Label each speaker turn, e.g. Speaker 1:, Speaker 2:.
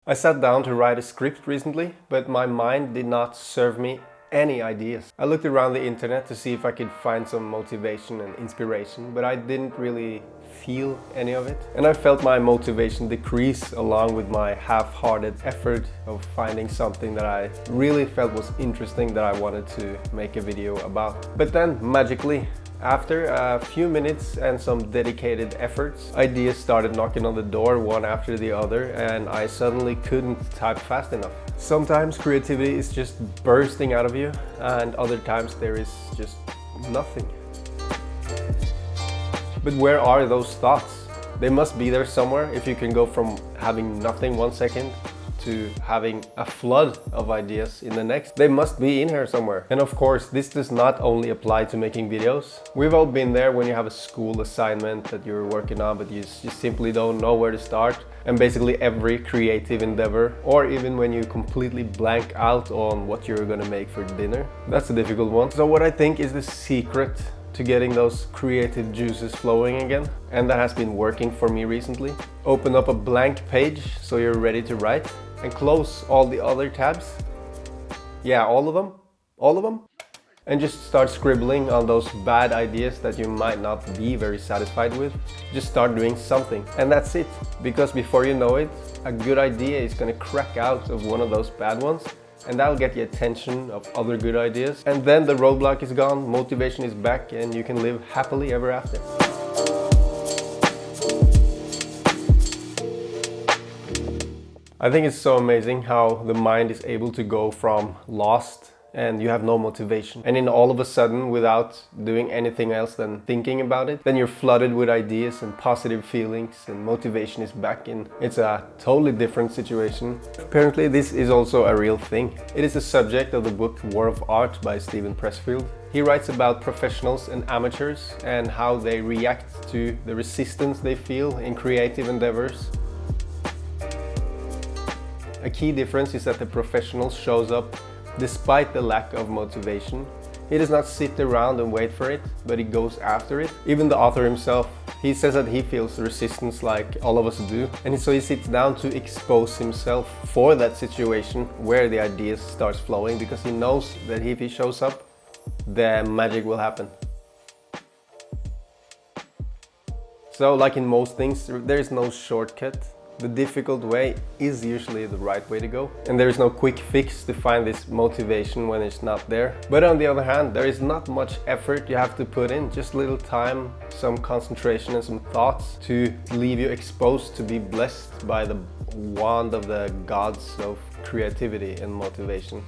Speaker 1: I sat down to write a script recently, but my mind did not serve me any ideas. I looked around the internet to see if I could find some motivation and inspiration, but I didn't really feel any of it. And I felt my motivation decrease along with my half-hearted effort of finding something that I really felt was interesting that I wanted to make a video about. But then, magically, after a few minutes and some dedicated efforts, ideas started knocking on the door one after the other, and I suddenly couldn't type fast enough. Sometimes creativity is just bursting out of you, and other times there is just nothing. But where are those thoughts? They must be there somewhere if you can go from having nothing 1 second to having a flood of ideas in the next. They must be in here somewhere. And of course, this does not only apply to making videos. We've all been there when you have a school assignment that you're working on, but you simply don't know where to start. And basically every creative endeavor, or even when you completely blank out on what you're gonna make for dinner. That's a difficult one. So what I think is the secret to getting those creative juices flowing again, and that has been working for me recently. Open up a blank page so you're ready to write, and close all the other tabs. Yeah, all of them. And just start scribbling on those bad ideas that you might not be very satisfied with. Just start doing something, and that's it. Because before you know it, a good idea is gonna crack out of one of those bad ones, and that'll get the attention of other good ideas. And then the roadblock is gone, motivation is back, and you can live happily ever after. I think it's so amazing how the mind is able to go from lost and you have no motivation, and then all of a sudden, without doing anything else than thinking about it, then you're flooded with ideas and positive feelings, and motivation is back, and it's a totally different situation. Apparently this is also a real thing. It is the subject of the book War of Art by Steven Pressfield. He writes about professionals and amateurs and how they react to the resistance they feel in creative endeavors. A key difference is that the professional shows up despite the lack of motivation. He does not sit around and wait for it, but he goes after it. Even the author himself, he says that he feels resistance like all of us do, and so he sits down to expose himself for that situation where the ideas starts flowing, because he knows that if he shows up, the magic will happen. So like in most things, there is no shortcut. The difficult way is usually the right way to go, and there is no quick fix to find this motivation when it's not there. But on the other hand, there is not much effort you have to put in, just little time, some concentration and some thoughts to leave you exposed to be blessed by the wand of the gods of creativity and motivation.